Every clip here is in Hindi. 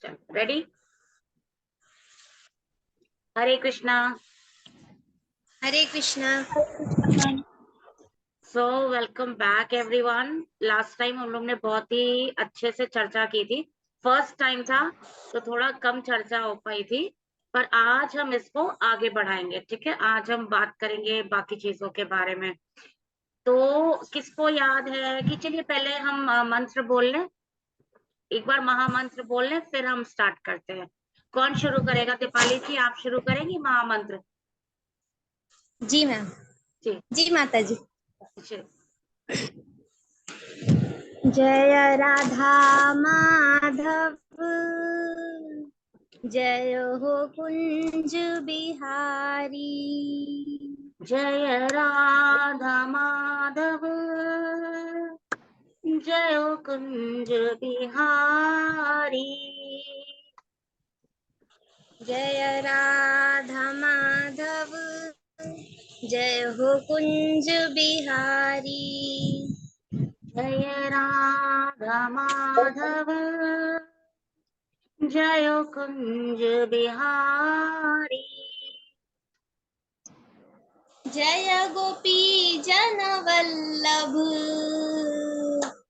चल ready. Hare Krishna. Hare Krishna. So welcome back everyone. Last time हम लोग ने बहुत ही अच्छे से चर्चा की थी। फर्स्ट टाइम था तो थोड़ा कम चर्चा हो पाई थी, पर आज हम इसको आगे बढ़ाएंगे। ठीक है, आज हम बात करेंगे बाकी चीजों के बारे में। तो किसको याद है कि चलिए पहले हम मंत्र बोल लें, एक बार महामंत्र बोल लें, फिर हम स्टार्ट करते हैं। कौन शुरू करेगा? दीपाली जी आप शुरू करेंगी महामंत्र? जी मैम। जी जी माता जी। जी। जय राधा माधव, जय हो कुंज बिहारी। जय राधा माधव, जय कुंज बिहारी। जय राधा माधव, जय हो कुंज बिहारी। जय राधा माधव, जय कुंज बिहारी। जय गोपी जन वल्लभ,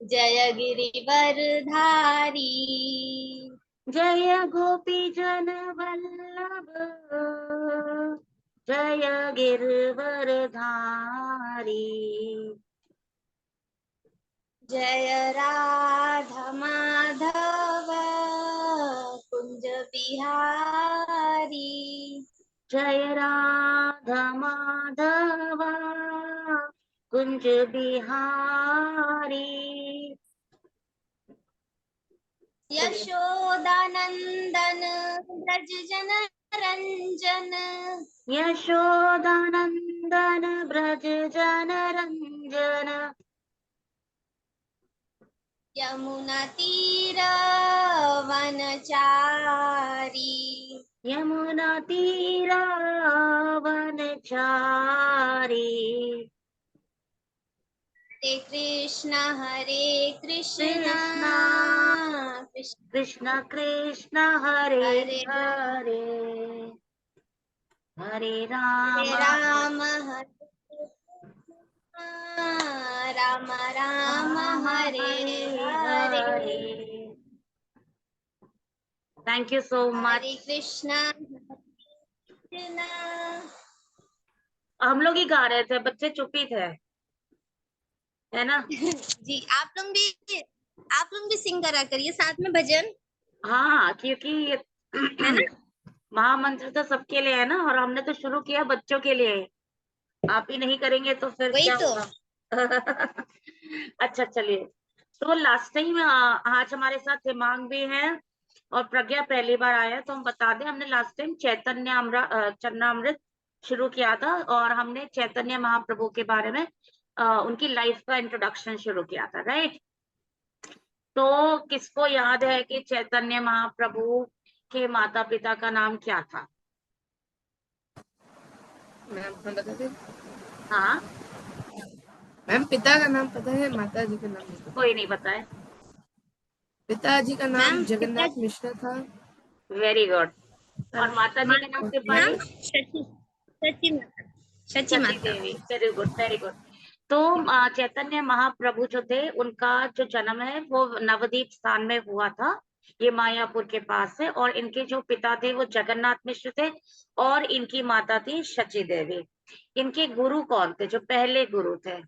जय गिरिवरधारी। जय गोपी जन वल्लभ, जय गिरवरधारी। जय राधा माधव, कुंज बिहारी। जय राधा माधव, कुंज बिहारी। यशोदानंदन ब्रज जन रंजन, यशोदानंदन ब्रज जन रंजन। यमुना तीर वनचारी। यमुना तीरा वनचारी। Hare Krishna Krishna Krishna Krishna Krishna Hare Hare Hare, Hare Ram Ram, Ram Ram Ram Hare Hare Hare. Hare. Thank you so Hare much. Krishna Krishna. हम लोग ही गा रहे थे, बच्चे चुप ही थे, है ना? जी आप लोग भी सिंग करा करिए साथ में भजन, हाँ, क्योंकि है ना? महामंत्र तो सबके लिए है ना, और हमने तो शुरू किया बच्चों के लिए। आप ही नहीं करेंगे तो फिर वही क्या तो। होगा? अच्छा चलिए। तो लास्ट टाइम आज हमारे साथ हिमांग भी है और प्रज्ञा पहली बार आया है, तो हम बता दें हमने लास्ट टाइम चरणामृत शुरू किया था, और हमने चैतन्य महाप्रभु के बारे में उनकी लाइफ का इंट्रोडक्शन शुरू किया था, राइट? तो किसको याद है कि चैतन्य महाप्रभु के माता पिता का नाम क्या था? मैम हम बता दें। हाँ, मैम पिता का नाम पता है, माता जी का नाम नहीं पता। कोई नहीं बताए। पिताजी का नाम मैम जगन्नाथ मिश्रा था। Very good. और माता जी का नाम माता जी का दीपाली? नाम शची माता। शची सती माता। देवी। Very good, very good. तो चैतन्य महाप्रभु जो थे उनका जो जन्म है वो नवदीप स्थान में हुआ था, ये मायापुर के पास है। और इनके जो पिता थे वो जगन्नाथ मिश्र थे, और इनकी माता थी शची देवी। इनके गुरु कौन थे, जो पहले गुरु थे?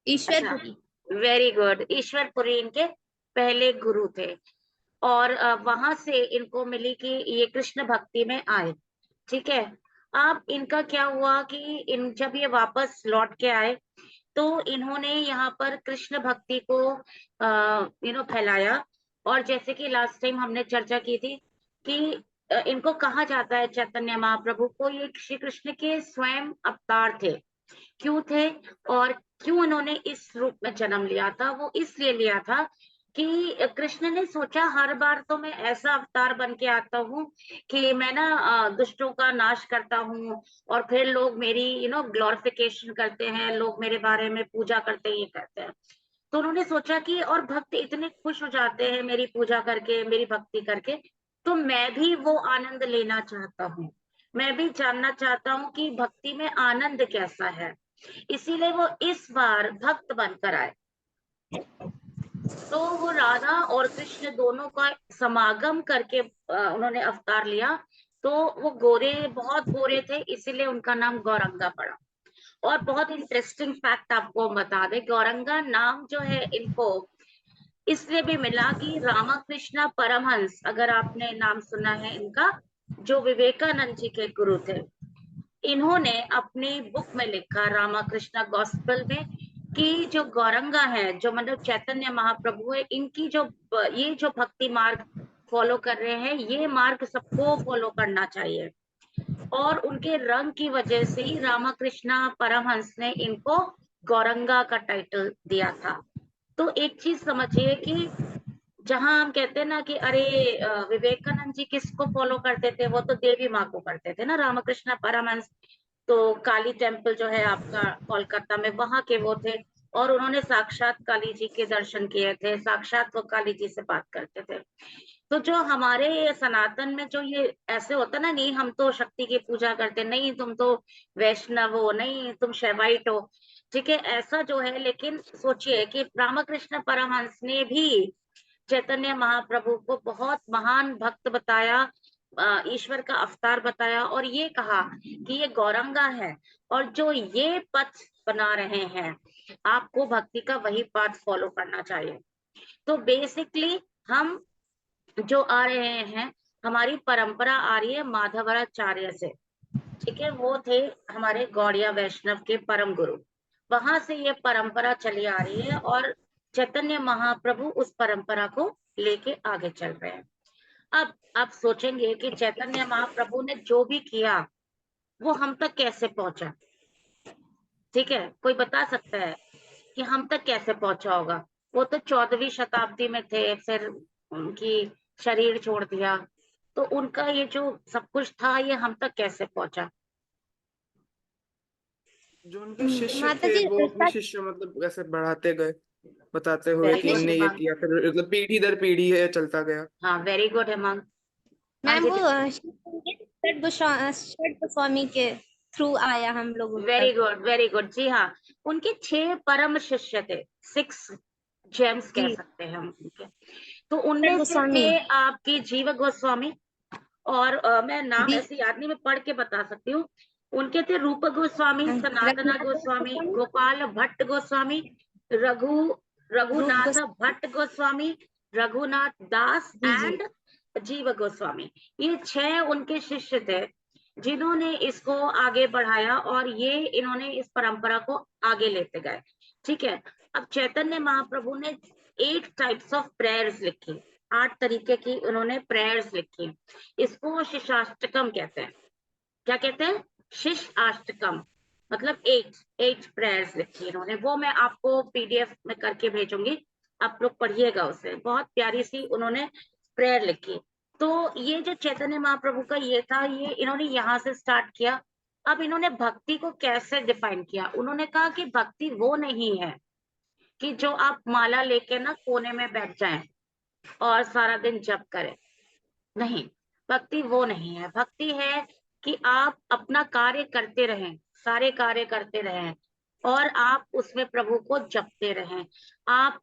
अच्छा, ईश्वरपुरी। वेरी गुड, ईश्वरपुरी इनके पहले गुरु थे। और वहां से इनको मिली कि ये कृष्ण भक्ति में आए। ठीक है। अब इनका क्या हुआ कि इन जब ये वापस लौट के आए तो इन्होंने यहाँ पर कृष्ण भक्ति को फैलाया। और जैसे कि लास्ट टाइम हमने चर्चा की थी कि इनको कहा जाता है चैतन्य महाप्रभु को ये श्री कृष्ण के स्वयं अवतार थे। क्यों थे और क्यों इन्होंने इस रूप में जन्म लिया था? वो इसलिए लिया था कि कृष्ण ने सोचा हर बार तो मैं ऐसा अवतार बन के आता हूँ कि मैं ना दुष्टों का नाश करता हूँ, और फिर लोग मेरी ग्लोरिफिकेशन करते हैं, लोग मेरे बारे में पूजा करते हैं, ये करते हैं। तो उन्होंने सोचा कि और भक्त इतने खुश हो जाते हैं मेरी पूजा करके, मेरी भक्ति करके, तो मैं भी वो आनंद लेना चाहता हूँ। मैं भी जानना चाहता हूँ कि भक्ति में आनंद कैसा है। इसीलिए वो इस बार भक्त बनकर आए। तो वो राधा और कृष्ण दोनों का समागम करके उन्होंने अवतार लिया। तो वो गोरे, बहुत गोरे थे, इसीलिए उनका नाम गौरंगा पड़ा। और बहुत इंटरेस्टिंग फैक्ट आपको बता दे, गौरंगा नाम जो है इनको इसलिए भी मिला कि रामकृष्ण परमहंस, अगर आपने नाम सुना है इनका, जो विवेकानंद जी के गुरु थे, इन्होंने अपनी बुक में लिखा रामकृष्ण गॉस्पेल में कि जो गौरंगा है, जो मतलब चैतन्य महाप्रभु है, इनकी जो ये जो भक्ति मार्ग फॉलो कर रहे हैं, ये मार्ग सबको फॉलो करना चाहिए। और उनके रंग की वजह से ही रामकृष्ण परमहंस ने इनको गौरंगा का टाइटल दिया था। तो एक चीज समझिए कि जहां हम कहते हैं ना कि अरे विवेकानंद जी किसको फॉलो करते थे, वो तो देवी माँ को करते थे ना, रामकृष्ण परमहंस तो काली टेम्पल जो है आपका कोलकाता में, वहां के वो थे। और उन्होंने साक्षात काली जी के दर्शन किए थे, साक्षात वो काली जी से बात करते थे। तो जो हमारे सनातन में जो ये ऐसे होता ना, नहीं हम तो शक्ति की पूजा करते, नहीं तुम तो वैष्णव हो, नहीं तुम शैवाइट हो, ठीक है, ऐसा जो है। लेकिन सोचिए कि रामकृष्ण परमहंस ने भी चैतन्य महाप्रभु को बहुत महान भक्त बताया, ईश्वर का अवतार बताया, और ये कहा कि ये गौरंगा है, और जो ये पथ बना रहे हैं, आपको भक्ति का वही पाथ फॉलो करना चाहिए। तो बेसिकली हम जो आ रहे हैं, हमारी परंपरा आ रही है माधवराचार्य से, ठीक है, वो थे हमारे गौड़िया वैष्णव के परम गुरु। वहां से ये परंपरा चली आ रही है, और चैतन्य महाप्रभु उस परंपरा को लेके आगे चल रहे हैं। अब आप सोचेंगे कि चैतन्य महाप्रभु ने जो भी किया वो हम तक कैसे पहुंचा, ठीक है, कोई बता सकता है कि हम तक कैसे पहुंचा होगा? वो तो 14वीं शताब्दी में थे, फिर उनकी शरीर छोड़ दिया, तो उनका ये जो सब कुछ था, ये हम तक कैसे पहुंचा? जो उनके शिष्य माता थे जी वो अपने सच शिष्य मतलब ऐसे बढ़ाते गए, बताते हुए वेरी कि अपने गुड इनने ये हेमांग। किया, फिर मतलब पीढ़ी दर पीढ़ी ये चलता गया। हाँ, वेरी गुड हेमांग। हाँ मैम जी, वो षड गोस्वामी के थ्रू आया हम लोगों वेरी तक। Good, very good. जी हाँ, उनके 6 परम शिष्य थे, 6 जेम्स कह जी सकते हैं हम उनके। तो षड उनमें से गोस्वामी थे आपकी जीव गोस्वामी, और मैं नाम दी ऐसे याद नहीं, मैं पढ़ के बता सकती हूँ। उनके थे रूप गोस्वामी, सनातन रघुनाथ दास गोस्वामी, गोस्वामी, गोपाल भट्ट गोस्वामी, रघु रूप रघुनाथ गोस्वामी। भट्ट गोस्वामी, रघुनाथ दास जी जी एंड जीव गोस्वामी। ये 6 उनके शिष्य थे जिन्होंने इसको आगे बढ़ाया, और ये इन्होंने इस परंपरा को आगे लेते गए, ठीक है। अब चैतन्य महाप्रभु ने 8 टाइप्स ऑफ प्रेयर्स लिखी, 8 तरीके की उन्होंने प्रेयर्स लिखी। इसको शिशाष्टकम कहते हैं। क्या कहते हैं? शिशाष्टकम, मतलब 8 प्रेयर्स लिखी इन्होंने। वो मैं आपको पीडीएफ में करके भेजूंगी, आप लोग पढ़िएगा उसे, बहुत प्यारी सी उन्होंने प्रेयर लिखी। तो ये जो चैतन्य महाप्रभु का ये था, ये इन्होंने यहाँ से स्टार्ट किया। अब इन्होंने भक्ति को कैसे डिफाइन किया? उन्होंने कहा कि भक्ति वो नहीं है कि जो आप माला लेके ना कोने में बैठ जाएं और सारा दिन जप करें। नहीं, भक्ति वो नहीं है। भक्ति है कि आप अपना कार्य करते रहें, सारे कार्य करते रहें, और आप उसमें प्रभु को जपते रहें। आप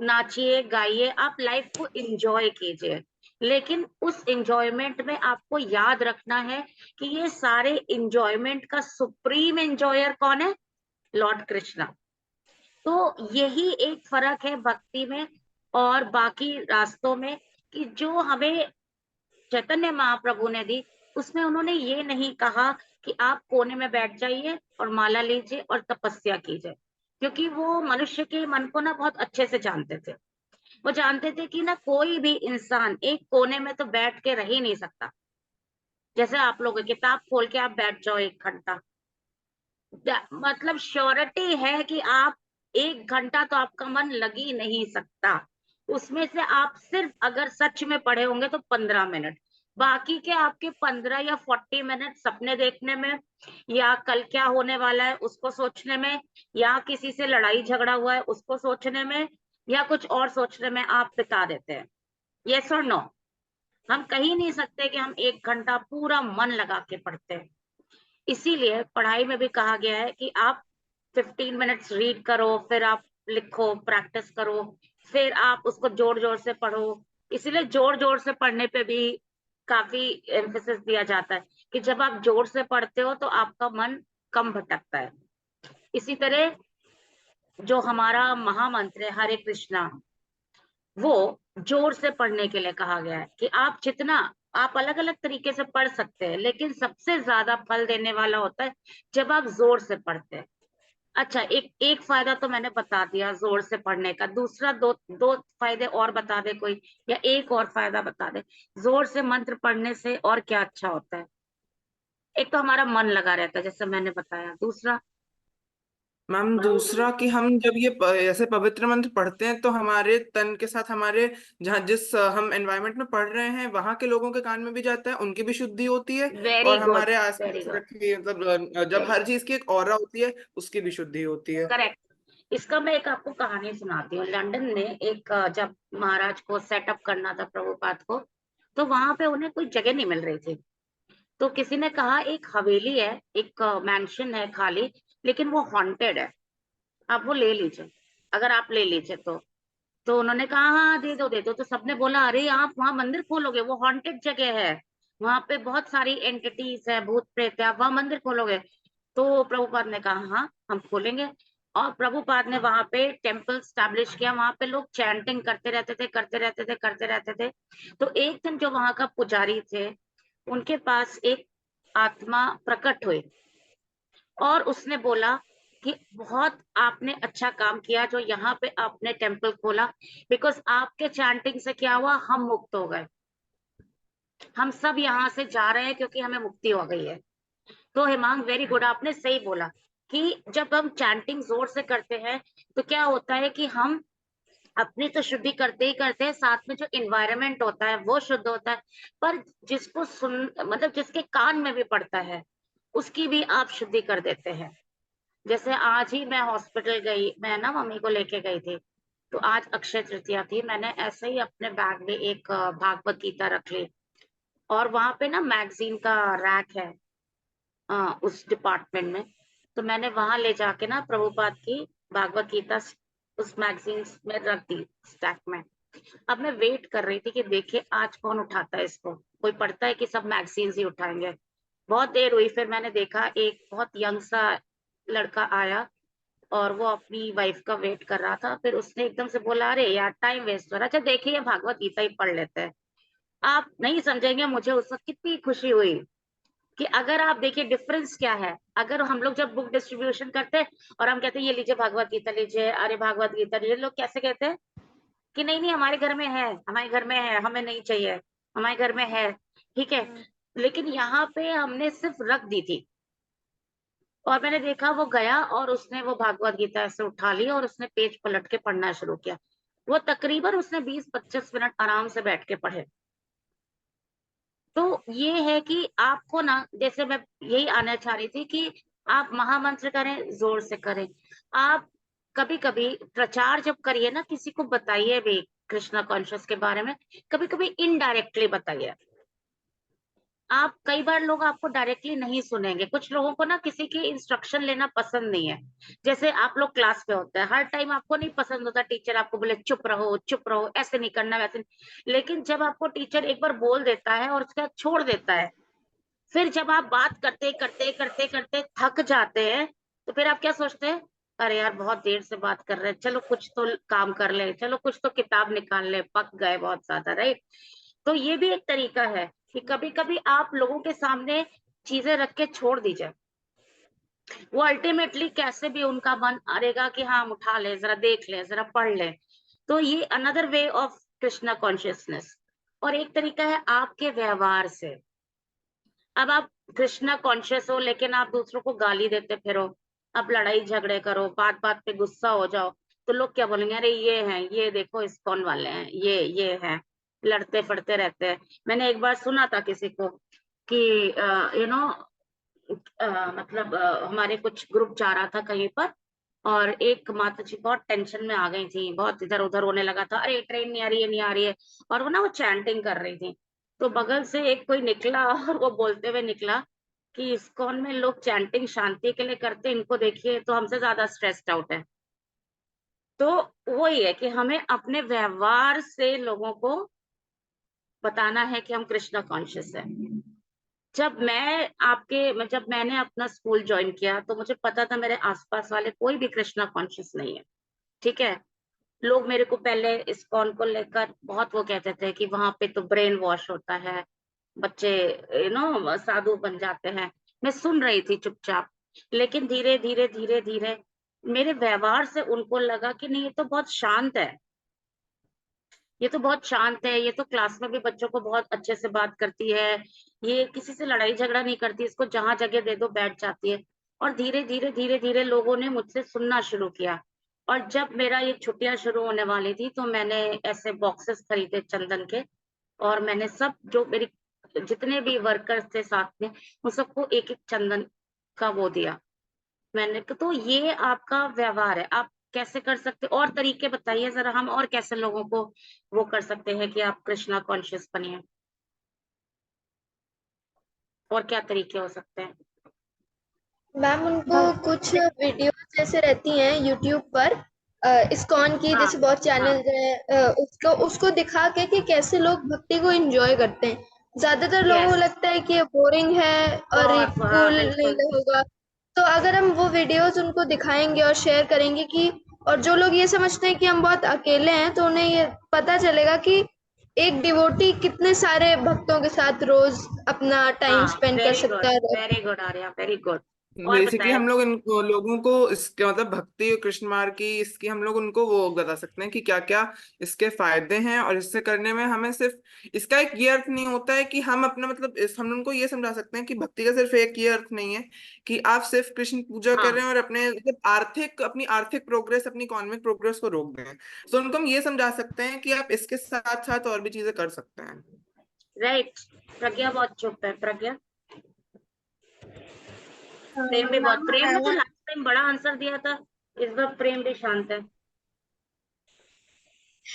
नाचिए, गाइए, आप लाइफ को एंजॉय कीजिए, लेकिन उस एंजॉयमेंट में आपको याद रखना है कि ये सारे एंजॉयमेंट का सुप्रीम एंजॉयर कौन है? लॉर्ड कृष्णा। तो यही एक फर्क है भक्ति में और बाकी रास्तों में, कि जो हमें चैतन्य महाप्रभु ने दी, उसमें उन्होंने ये नहीं कहा कि आप कोने में बैठ जाइए और माला लीजिए और तपस्या कीजिए, क्योंकि वो मनुष्य के मन को ना बहुत अच्छे से जानते थे। वो जानते थे कि ना कोई भी इंसान एक कोने में तो बैठ के रह ही नहीं सकता। जैसे आप लोग किताब खोल के आप बैठ जाओ 1 घंटा, मतलब श्योरिटी है कि आप 1 घंटा तो आपका मन लग ही नहीं सकता। उसमें से आप सिर्फ अगर सच में पढ़े होंगे तो 15 मिनट, बाकी के आपके 15 या 40 मिनट सपने देखने में, या कल क्या होने वाला है उसको सोचने में, या किसी से लड़ाई झगड़ा हुआ है उसको सोचने में, या कुछ और सोचने में आप बिता देते हैं। यस और नो? हम कहीं नहीं सकते कि हम 1 घंटा पूरा मन लगा के पढ़ते हैं। इसीलिए पढ़ाई में भी कहा गया है कि आप 15 मिनट्स रीड करो, फिर आप लिखो, प्रैक्टिस करो, फिर आप उसको जोर जोर से पढ़ो। इसीलिए जोर जोर से पढ़ने पे भी काफी एम्फेसिस दिया जाता है कि जब आप जोर से पढ़ते हो तो आपका मन कम भटकता है। इसी तरह जो हमारा महामंत्र है हरे कृष्णा, वो जोर से पढ़ने के लिए कहा गया है कि आप जितना, आप अलग अलग तरीके से पढ़ सकते हैं, लेकिन सबसे ज्यादा फल देने वाला होता है जब आप जोर से पढ़ते हैं। अच्छा, एक एक फायदा तो मैंने बता दिया जोर से पढ़ने का, दूसरा दो दो फायदे और बता दे कोई, या एक और फायदा बता दे जोर से मंत्र पढ़ने से और क्या अच्छा होता है। एक तो हमारा मन लगा रहता है जैसे मैंने बताया, दूसरा मैम दूसरा कि हम जब ये ऐसे पवित्र मंत्र पढ़ते हैं तो हमारे तन के साथ हमारे जहाँ जिस हम एनवायरनमेंट में पढ़ रहे हैं वहां के लोगों के कान में भी जाता है, उनकी भी शुद्धि होती है। वेरी और गुड, हमारे वेरी आसपास गुड, रखी मतलब जब हर चीज की एक ऑरा होती है उसकी भी शुद्धि होती है। करेक्ट। इसका मैं एक आपको कहानी सुनाती हूँ। लंदन में एक जब महाराज को सेटअप करना था प्रभुपाद को, तो वहां पे उन्हें कोई जगह नहीं मिल रही थी। तो किसी ने कहा एक हवेली है, एक मैंशन है खाली, लेकिन वो हॉन्टेड है, आप वो ले लीजिए, अगर आप ले लीजिए तो उन्होंने कहा हाँ दे दो दे दो। तो सबने बोला अरे आप वहां मंदिर खोलोगे, वो हॉन्टेड जगह है, वहां पे बहुत सारी एंटिटीज है, भूत प्रेत है, आप वहां मंदिर खोलोगे? तो प्रभुपाद ने कहा हाँ हम खोलेंगे। और प्रभुपाद ने वहां पे टेम्पल स्टैब्लिश किया, वहां पे लोग चैंटिंग करते रहते थे, करते रहते थे, करते रहते थे। तो एक दिन जो वहां का पुजारी थे, उनके पास एक आत्मा प्रकट हुई और उसने बोला कि बहुत आपने अच्छा काम किया जो यहाँ पे आपने टेम्पल खोला, बिकॉज आपके चैंटिंग से क्या हुआ, हम मुक्त हो गए, हम सब यहाँ से जा रहे हैं क्योंकि हमें मुक्ति हो गई है। तो हेमांग वेरी गुड, आपने सही बोला कि जब हम चैंटिंग जोर से करते हैं तो क्या होता है कि हम अपनी तो शुद्धि करते ही करते हैं, साथ में जो इन्वायरमेंट होता है वो शुद्ध होता है, पर जिसको सुन मतलब जिसके कान में भी पड़ता है उसकी भी आप शुद्धि कर देते हैं। जैसे आज ही मैं हॉस्पिटल गई, मैं ना मम्मी को लेके गई थी, तो आज अक्षय तृतीया थी, मैंने ऐसे ही अपने बैग में एक भागवत गीता रख ली, और वहां पे ना मैगजीन का रैक है उस डिपार्टमेंट में, तो मैंने वहां ले जाके ना प्रभुपाद की भागवत गीता उस मैगजीन में रख दी स्टैक में। अब मैं वेट कर रही थी कि देखे आज कौन उठाता है इसको, कोई पढ़ता है कि सब मैगजीन्स ही उठाएंगे। बहुत देर हुई, फिर मैंने देखा एक बहुत यंग सा लड़का आया और वो अपनी वाइफ का वेट कर रहा था, फिर उसने एकदम से बोला अरे यार टाइम वेस्ट हो रहा है, अच्छा देखिए भागवत गीता ही पढ़ लेते हैं। आप नहीं समझेंगे मुझे उस वक्त कितनी खुशी हुई कि अगर आप देखिए डिफरेंस क्या है, अगर हम लोग जब बुक डिस्ट्रीब्यूशन करते हैं और हम कहते हैं ये लीजिए भागवत गीता लीजिए, अरे भागवत गीता लीजिए, लोग कैसे कहते हैं कि नहीं नहीं हमारे घर में है, हमारे घर में है, हमें नहीं चाहिए, हमारे घर में है, ठीक है। लेकिन यहाँ पे हमने सिर्फ रख दी थी और मैंने देखा वो गया और उसने वो भागवत गीता ऐसे उठा ली और उसने पेज पलट के पढ़ना शुरू किया। वो तकरीबन उसने 20-25 मिनट आराम से बैठ के पढ़े। तो ये है कि आपको ना, जैसे मैं यही आना चाह रही थी कि आप महामंत्र करें, जोर से करें। आप कभी कभी प्रचार जब करिए ना, किसी को बताइए भी कृष्णा कॉन्शियस के बारे में, कभी कभी इनडायरेक्टली बताइए। आप कई बार लोग आपको डायरेक्टली नहीं सुनेंगे, कुछ लोगों को ना किसी की इंस्ट्रक्शन लेना पसंद नहीं है। जैसे आप लोग क्लास में होते हैं, हर टाइम आपको नहीं पसंद होता टीचर आपको बोले चुप रहो, ऐसे नहीं करना वैसे नहीं। लेकिन जब आपको टीचर एक बार बोल देता है और उसके बाद छोड़ देता है, फिर जब आप बात करते करते करते करते थक जाते हैं, तो फिर आप क्या सोचते हैं, अरे यार बहुत देर से बात कर रहे हैं, चलो कुछ तो काम कर ले, चलो कुछ तो किताब निकाल ले, पक गए बहुत ज्यादा, राइट। तो ये भी एक तरीका है कि कभी कभी आप लोगों के सामने चीजें रख के छोड़ दीजिए, वो अल्टीमेटली कैसे भी उनका मन अरेगा कि हाँ हम उठा ले, जरा देख ले, जरा पढ़ ले। तो ये another way of Krishna consciousness. और एक तरीका है आपके व्यवहार से। अब आप कृष्णा कॉन्शियस हो लेकिन आप दूसरों को गाली देते फिरो, आप लड़ाई झगड़े करो, बात बात पे गुस्सा हो जाओ, तो लोग क्या बोलेंगे, अरे ये हैं, ये देखो इस्कॉन वाले हैं, ये हैं, लड़ते फड़ते रहते हैं। मैंने एक बार सुना था किसी को कि यू नो मतलब हमारे कुछ ग्रुप जा रहा था कहीं पर, और एक माता जी बहुत टेंशन में आ गई थी, बहुत इधर उधर होने लगा था, अरे ट्रेन नहीं आ रही है, नहीं आ रही है, और वो ना वो चैंटिंग कर रही थी। तो बगल से एक कोई निकला और वो बोलते हुए निकला कि इस्कॉन में लोग चैंटिंग शांति के लिए करते हैं, इनको देखिए तो हमसे ज्यादा स्ट्रेस्ड आउट है। तो वही है कि हमें अपने व्यवहार से लोगों को बताना है कि हम कृष्णा कॉन्शियस है। जब मैंने अपना स्कूल ज्वाइन किया तो मुझे पता था मेरे आसपास वाले कोई भी कृष्णा कॉन्शियस नहीं है, ठीक है। लोग मेरे को पहले इस्कॉन को लेकर बहुत वो कहते थे कि वहां पे तो ब्रेन वॉश होता है, बच्चे साधु बन जाते हैं। मैं सुन रही थी चुपचाप, लेकिन धीरे धीरे धीरे धीरे मेरे व्यवहार से उनको लगा कि नहीं, ये तो बहुत शांत है, ये तो बहुत शांत है, ये तो क्लास में भी बच्चों को बहुत अच्छे से बात करती है, ये किसी से लड़ाई झगड़ा नहीं करती, इसको जहां जगह दे दो बैठ जाती है। और धीरे धीरे धीरे धीरे लोगों ने मुझसे सुनना शुरू किया। और जब मेरा ये छुट्टियां शुरू होने वाली थी तो मैंने ऐसे बॉक्सेस खरीदे चंदन के, और मैंने सब जो मेरी जितने भी वर्कर्स थे साथ में, उन सबको एक एक चंदन का वो दिया। मैंने कहा तो ये आपका व्यवहार है, आप कैसे कर सकते, और तरीके बताइए जरा, हम और कैसे लोगों को वो कर सकते हैं कि आप कृष्णा कॉन्शियस बनिए, और क्या तरीके हो सकते हैं। मैम उनको कुछ वीडियोस जैसे रहती हैं यूट्यूब पर इस्कॉन की, हाँ जैसे बहुत हाँ चैनल है, उसको उसको दिखा के कि कैसे लोग भक्ति को एंजॉय करते हैं। ज्यादातर लोगों को यस, लगता है कि ये बोरिंग है और ये बहुत हाँ कूल नहीं बिल्कुल। होगा। तो अगर हम वो वीडियोस उनको दिखाएंगे और शेयर करेंगे कि, और जो लोग ये समझते हैं कि हम बहुत अकेले हैं, तो उन्हें ये पता चलेगा कि एक डिवोटी कितने सारे भक्तों के साथ रोज अपना टाइम हाँ स्पेंड कर सकता है। Very good Arya, very good. और बेसिकली बताए। हम लोग इन लोगों को इसके मतलब भक्ति और कृष्ण मार्ग की इसकी हम लोग उनको वो बता सकते हैं कि क्या क्या इसके फायदे हैं, और इससे करने में हमें सिर्फ इसका एक ये अर्थ नहीं होता है कि हम अपना मतलब हम उनको ये समझा सकते हैं कि भक्ति का सिर्फ एक ये अर्थ नहीं है कि आप सिर्फ कृष्ण पूजा कर रहे हाँ हैं और अपने मतलब अपनी आर्थिक प्रोग्रेस, अपनी इकोनॉमिक प्रोग्रेस को रोक दें। तो उनको हम ये समझा सकते हैं कि आप इसके साथ साथ और भी चीजें कर सकते हैं। राइट। प्रज्ञा बहुत चुप है, प्रज्ञा। प्रेम भी बहुत, मैम प्रेम आई ने तो वांट लास्ट टाइम बड़ा आंसर दिया था, इस बार प्रेम भी शांत है।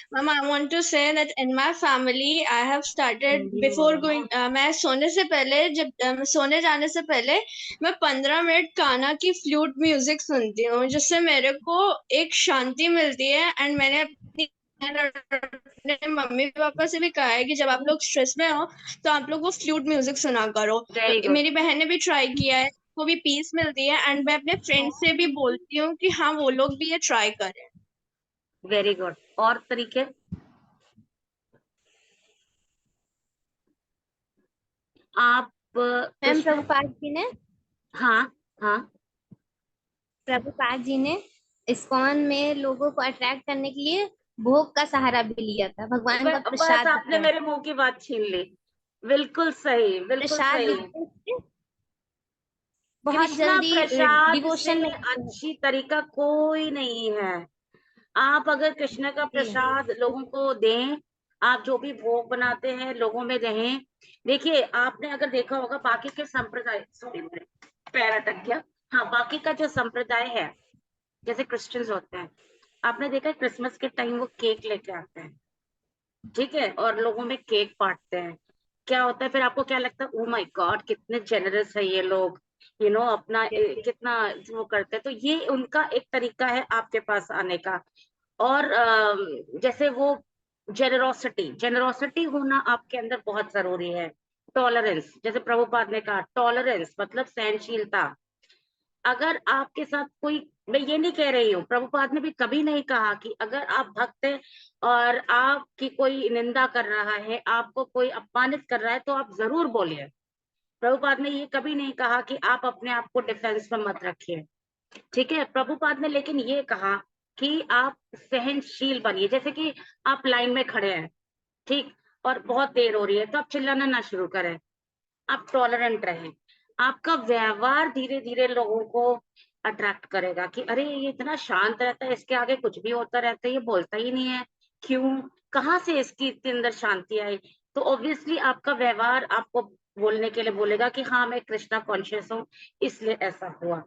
Ma'am, I want to say that in my family, I have started before going. मैं सोने से पहले जब सोने जाने से पहले मैं 15 मिनट कान्हा की फ्लूट म्यूजिक सुनती हूँ, जिससे मेरे को एक शांति मिलती है। एंड मैंने अपने मम्मी पापा से भी कहा है कि जब आप लोग स्ट्रेस में हो तो आप लोग वो फ्लूट म्यूजिक सुना करो। वेरी तो गुड, मेरी बहन ने भी ट्राई किया है, को भी पीस मिलती है। एंड मैं अपने फ्रेंड से भी बोलती हूँ कि हाँ वो लोग भी ये ट्राई करें। Very good. और तरीके आप मैम कृष्ण। प्रभुपाद जी ने हाँ हाँ प्रभुपाद जी ने इस्कॉन में लोगों को अट्रैक्ट करने के लिए भोग का सहारा भी लिया था, भगवान का बस प्रसाद आपने देते हैं। मेरे मुंह की बात छीन ली। बिल्कुल सही, बिल्कुल प्रसाद सही। देते हैं, बहुत कृष्णा जल्दी प्रसाद से डिवोशन में अच्छी तरीका कोई नहीं है। आप अगर कृष्ण का जी। प्रसाद लोगों को दें, आप जो भी भोग बनाते हैं लोगों में दें। देखिए आपने अगर देखा होगा बाकी के संप्रदाय, सॉरी मेरे पैर अटक गया। हाँ, बाकी का जो संप्रदाय है, जैसे क्रिश्चियंस होते हैं, आपने देखा है क्रिसमस के टाइम वो केक लेके आते हैं, ठीक है, और लोगों में केक बांटते हैं। क्या होता है फिर, आपको क्या लगता है, ओ माय गॉड कितने जेनरस है ये लोग, अपना कितना वो करते हैं। तो ये उनका एक तरीका है आपके पास आने का। और जैसे वो जेनरोसिटी जेनरोसिटी होना आपके अंदर बहुत जरूरी है। टॉलरेंस, जैसे प्रभुपाद ने कहा, टॉलरेंस मतलब सहनशीलता। अगर आपके साथ कोई, मैं ये नहीं कह रही हूँ, प्रभुपाद ने भी कभी नहीं कहा कि अगर आप भक्त हैं और आपकी कोई निंदा कर रहा है, आपको कोई अपमानित कर रहा है, तो आप जरूर बोलिए। प्रभुपाद ने ये कभी नहीं कहा कि आप अपने आप को डिफेंस में मत रखिए, ठीक है। प्रभुपाद ने लेकिन ये कहा कि आप सहनशील बनिए। जैसे कि आप लाइन में खड़े हैं, ठीक, और बहुत देर हो रही है, तो आप चिल्लाना ना शुरू करें, आप टॉलरेंट रहें। आपका व्यवहार धीरे धीरे लोगों को अट्रैक्ट करेगा कि अरे ये इतना शांत रहता है, इसके आगे कुछ भी होता रहता है, ये बोलता ही नहीं है, क्यों, कहाँ से इसकी इतने अंदर शांति आई। तो ऑब्वियसली आपका व्यवहार आपको बोलने के लिए बोलेगा कि हाँ मैं कृष्णा कॉन्शियस हूँ, इसलिए ऐसा हुआ।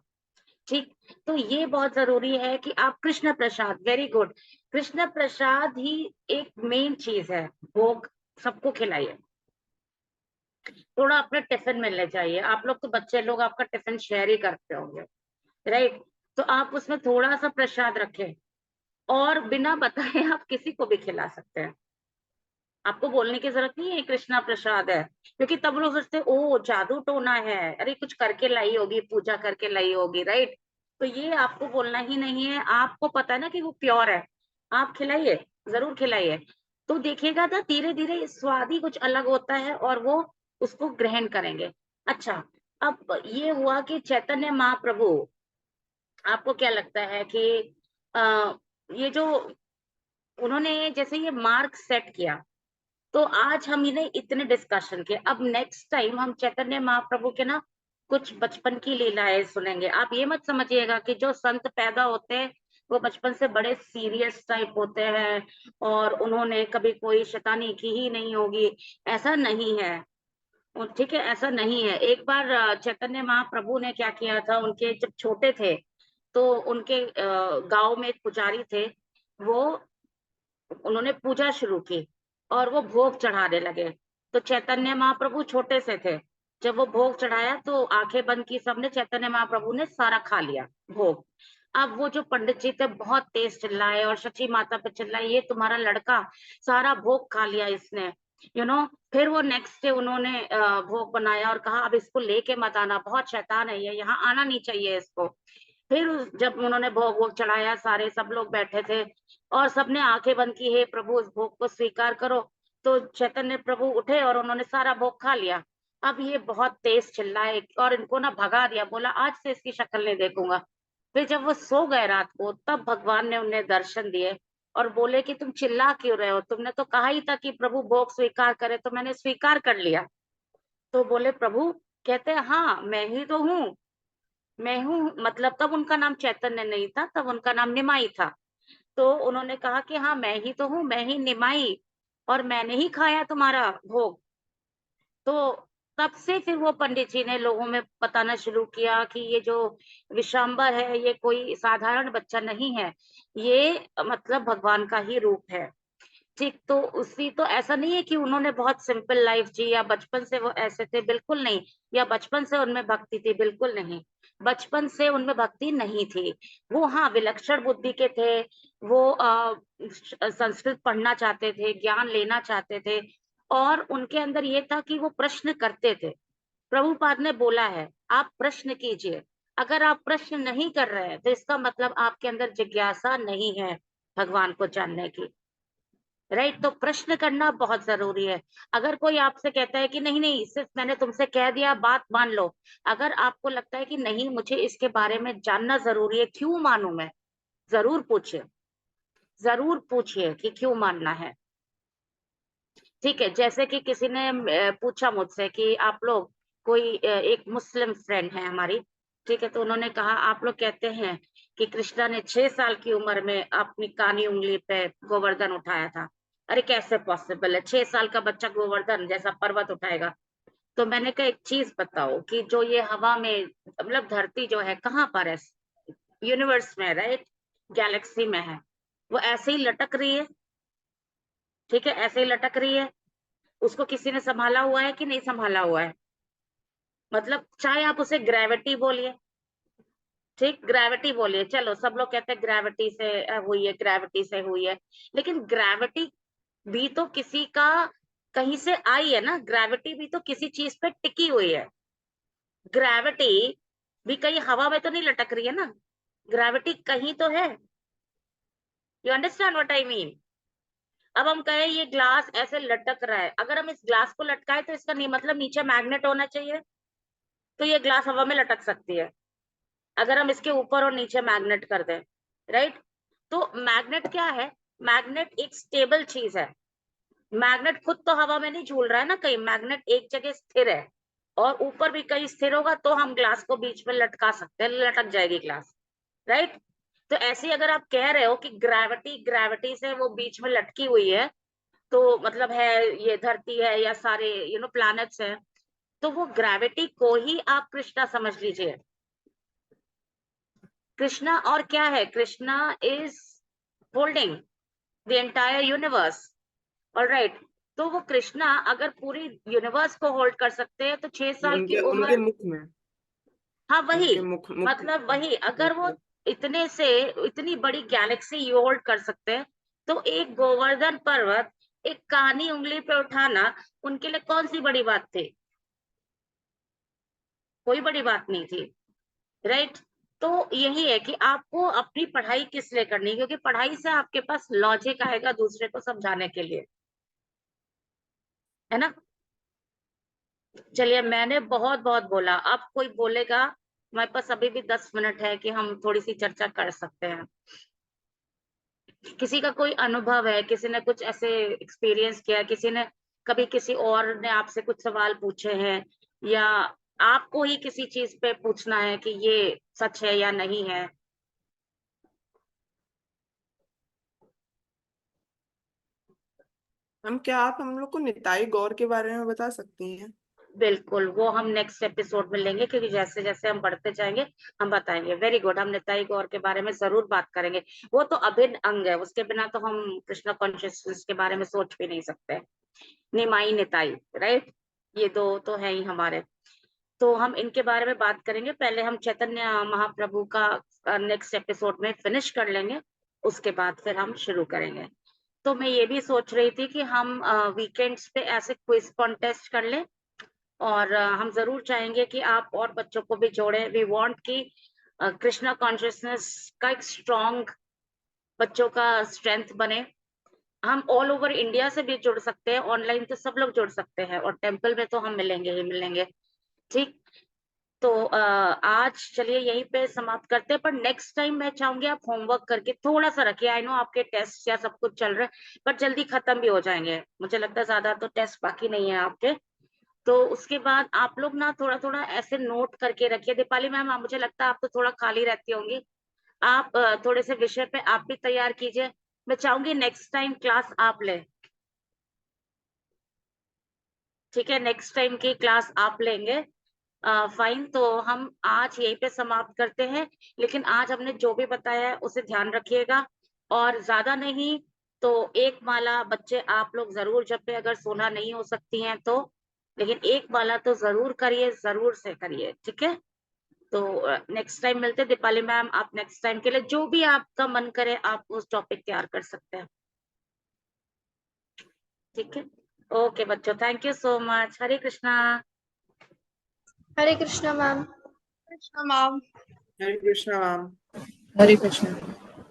ठीक, तो ये बहुत जरूरी है कि आप कृष्ण प्रसाद, वेरी गुड, कृष्ण प्रसाद ही एक मेन चीज है। भोग सबको खिलाइए, थोड़ा अपने टिफिन में ले जाइए। आप लोग तो बच्चे लोग आपका टिफिन शेयर ही करते होंगे, राइट, तो आप उसमें थोड़ा सा प्रसाद रखें, और बिना बताए आप किसी को भी खिला सकते हैं। आपको बोलने की जरूरत नहीं है कृष्णा प्रसाद है, क्योंकि तब लोग सोचते ओ जादू टोना है, अरे कुछ करके लाई होगी, पूजा करके लाई होगी, राइट। तो ये आपको बोलना ही नहीं है, आपको पता है ना कि वो प्योर है, आप खिलाइए, जरूर खिलाइए। तो देखिएगा ना धीरे धीरे स्वाद ही कुछ अलग होता है और वो उसको ग्रहण करेंगे। अच्छा, अब ये हुआ कि चैतन्य महाप्रभु, आपको क्या लगता है कि ये जो उन्होंने जैसे ये मार्क सेट किया, तो आज हम इन्हें इतने डिस्कशन किए, अब नेक्स्ट टाइम हम चैतन्य महाप्रभु के ना कुछ बचपन की लीलाएं सुनेंगे। आप ये मत समझिएगा कि जो संत पैदा होते हैं वो बचपन से बड़े सीरियस टाइप होते हैं और उन्होंने कभी कोई शैतानी की ही नहीं होगी, ऐसा नहीं है। ठीक है, ऐसा नहीं है। एक बार चैतन्य महाप्रभु ने क्या किया था, उनके जब छोटे थे तो उनके गांव में एक पुजारी थे, वो उन्होंने पूजा शुरू की और वो भोग चढ़ाने लगे। तो चैतन्य महाप्रभु छोटे से थे, जब वो भोग चढ़ाया तो आंखें बंद की सबने, चैतन्य महाप्रभु ने सारा खा लिया भोग। अब वो जो पंडित जी थे बहुत तेज चिल्लाए और सची माता पे चिल्लाए, ये तुम्हारा लड़का सारा भोग खा लिया इसने, फिर वो नेक्स्ट डे उन्होंने भोग बनाया और कहा अब इसको लेके मत आना, बहुत शैतान है ये, यहाँ आना नहीं चाहिए इसको। फिर जब उन्होंने भोग वोग चढ़ाया, सारे सब लोग बैठे थे और सबने आंखें बंद की, हे प्रभु इस भोग को स्वीकार करो। तो चैतन्य प्रभु उठे और उन्होंने सारा भोग खा लिया। अब ये बहुत तेज चिल्लाए और इनको ना भगा दिया, बोला आज से इसकी शक्ल नहीं देखूंगा। फिर जब वो सो गए रात को, तब भगवान ने उन्हें दर्शन दिए और बोले कि तुम चिल्ला क्यों रहे हो, तुमने तो कहा ही था कि प्रभु भोग स्वीकार करे, तो मैंने स्वीकार कर लिया। तो बोले प्रभु, कहते हैं हाँ मैं ही तो हूँ, मैं हूँ, मतलब तब उनका नाम चैतन्य नहीं था, तब उनका नाम निमाई था। तो उन्होंने कहा कि हाँ मैं ही तो हूँ, मैं ही निमाई, और मैंने ही खाया तुम्हारा भोग। तो तब से फिर वो पंडित जी ने लोगों में बताना शुरू किया कि ये जो विशंबर है ये कोई साधारण बच्चा नहीं है, ये मतलब भगवान का ही रूप है। ठीक, तो उसी तो ऐसा नहीं है कि उन्होंने बहुत सिंपल लाइफ जी या बचपन से वो ऐसे थे, बिल्कुल नहीं, या बचपन से उनमें भक्ति थी, बिल्कुल नहीं, बचपन से उनमें भक्ति नहीं थी। वो हाँ विलक्षण बुद्धि के थे, वो संस्कृत पढ़ना चाहते थे, ज्ञान लेना चाहते थे, और उनके अंदर ये था कि वो प्रश्न करते थे। प्रभुपाद ने बोला है आप प्रश्न कीजिए, अगर आप प्रश्न नहीं कर रहे हैं तो इसका मतलब आपके अंदर जिज्ञासा नहीं है भगवान को जानने की, राइट। तो प्रश्न करना बहुत जरूरी है। अगर कोई आपसे कहता है कि नहीं नहीं सिर्फ मैंने तुमसे कह दिया बात मान लो, अगर आपको लगता है कि नहीं मुझे इसके बारे में जानना जरूरी है, क्यों मानूं मैं, जरूर पूछिए, जरूर पूछिए कि क्यों मानना है। ठीक है, जैसे कि किसी ने पूछा मुझसे कि आप लोग कोई एक मुस्लिम फ्रेंड है हमारी, ठीक है, तो उन्होंने कहा आप लोग कहते हैं कि कृष्णा ने 6 साल की उम्र में अपनी कानी उंगली पे गोवर्धन उठाया था। अरे कैसे पॉसिबल है, 6 साल का बच्चा गोवर्धन जैसा पर्वत उठाएगा। तो मैंने कहा एक चीज बताओ कि जो ये हवा में, मतलब धरती जो है कहाँ पर है, यूनिवर्स में, राइट, गैलेक्सी में है, वो ऐसे ही लटक रही है, ठीक है, ऐसे ही लटक रही है, उसको किसी ने संभाला हुआ है कि नहीं संभाला हुआ है, मतलब चाहे आप उसे ग्रेविटी बोलिए, ठीक, ग्रेविटी बोलिए, चलो सब लोग कहते हैं ग्रेविटी से हुई है, ग्रेविटी से हुई है, लेकिन ग्रेविटी भी तो किसी का कहीं से आई है ना, ग्रेविटी भी तो किसी चीज पे टिकी हुई है, ग्रेविटी भी कहीं हवा में तो नहीं लटक रही है ना, ग्रेविटी कहीं तो है। You understand what I mean. अब हम कहें ये ग्लास ऐसे लटक रहा है, अगर हम इस ग्लास को लटकाए तो इसका नहीं मतलब नीचे मैग्नेट होना चाहिए, तो ये ग्लास हवा में लटक सकती है अगर हम इसके ऊपर और नीचे मैग्नेट कर दें, राइट। तो मैग्नेट क्या है, मैग्नेट एक स्टेबल चीज है, मैग्नेट खुद तो हवा में नहीं झूल रहा है ना कहीं, मैग्नेट एक जगह स्थिर है और ऊपर भी कहीं स्थिर होगा तो हम ग्लास को बीच में लटका सकते हैं, लटक जाएगी ग्लास, राइट। तो ऐसे ही अगर आप कह रहे हो कि ग्रेविटी से वो बीच में लटकी हुई है, तो मतलब है ये धरती है या सारे प्लैनेट्स हैं, तो वो ग्रेविटी को ही आप कृष्णा समझ लीजिए। कृष्णा और क्या है, Krishna is holding the entire universe, alright. तो वो कृष्णा अगर पूरी यूनिवर्स को होल्ड कर सकते हैं तो 6 साल की उनके उम्र, मुख में, हाँ वही, उनके मुख मतलब वही, अगर वो इतनी बड़ी गैलेक्सी होल्ड कर सकते हैं, तो एक गोवर्धन पर्वत एक कानी उंगली पे उठाना उनके लिए कौन सी बड़ी बात थी? कोई बड़ी बात नहीं थी, राइट। तो यही है कि आपको अपनी पढ़ाई किस लिए करनी है, क्योंकि पढ़ाई से आपके पास लॉजिक आएगा दूसरे को समझाने के लिए, है ना। चलिए, मैंने बहुत बहुत बोला, अब कोई बोलेगा? हमारे पास अभी भी 10 मिनट है कि हम थोड़ी सी चर्चा कर सकते हैं। किसी का कोई अनुभव है, किसी ने कुछ ऐसे एक्सपीरियंस किया, किसी ने कभी किसी और ने आपसे कुछ सवाल पूछे हैं, या आपको ही किसी चीज पे पूछना है कि ये सच है या नहीं है? क्या आप हम लोग को निताई गौर के बारे में बता सकती हैं? बिल्कुल, वो हम नेक्स्ट एपिसोड में लेंगे, क्योंकि जैसे जैसे हम बढ़ते जाएंगे हम बताएंगे। वेरी गुड, हम निताई गौर के बारे में जरूर बात करेंगे। वो तो अभिन्न अंग है, उसके बिना तो हम कृष्णा कॉन्शियसनेस के बारे में सोच भी नहीं सकते। निमाई निताई, राइट, ये दो तो है ही हमारे। तो हम इनके बारे में बात करेंगे। पहले हम चैतन्य महाप्रभु का नेक्स्ट एपिसोड में फिनिश कर लेंगे, उसके बाद फिर हम शुरू करेंगे। तो मैं ये भी सोच रही थी कि हम वीकेंड्स पे ऐसे क्विज कॉन्टेस्ट कर लें, और हम जरूर चाहेंगे कि आप और बच्चों को भी जोड़ें। वी वांट कि कृष्णा कॉन्शियसनेस का एक स्ट्रॉन्ग बच्चों का स्ट्रेंथ बने। हम ऑल ओवर इंडिया से भी जुड़ सकते हैं, ऑनलाइन तो सब लोग जुड़ सकते हैं, और टेम्पल में तो हम मिलेंगे ही मिलेंगे, ठीक। तो आज चलिए यहीं पे समाप्त करते हैं, पर नेक्स्ट टाइम मैं चाहूंगी आप होमवर्क करके थोड़ा सा रखिए। आई नो आपके टेस्ट या सब कुछ चल रहा है, पर जल्दी खत्म भी हो जाएंगे, मुझे लगता है ज्यादा तो टेस्ट बाकी नहीं है आपके। तो उसके बाद आप लोग ना थोड़ा थोड़ा ऐसे नोट करके रखिए। दीपाली मैम, आप, मुझे लगता है आप तो थोड़ा खाली रहती होंगी, आप थोड़े से विषय पे आप भी तैयार कीजिए। मैं चाहूंगी नेक्स्ट टाइम क्लास आप ले, ठीक है, नेक्स्ट टाइम की क्लास आप लेंगे। फाइन, तो हम आज यहीं पे समाप्त करते हैं। लेकिन आज हमने जो भी बताया है उसे ध्यान रखिएगा, और ज्यादा नहीं तो एक माला बच्चे आप लोग जरूर जपे, अगर सोना नहीं हो सकती हैं तो, लेकिन एक माला तो जरूर करिए, जरूर से करिए, ठीक है। तो नेक्स्ट टाइम मिलते हैं। दीपाली मैम, आप नेक्स्ट टाइम के लिए जो भी आपका मन करे आप उस टॉपिक तैयार कर सकते हैं, ठीक है। ओके बच्चों, thank you so much. Hare Krishna. Hare Krishna ma'am. Krishna ma'am. Hare Krishna ma'am. Hare Krishna.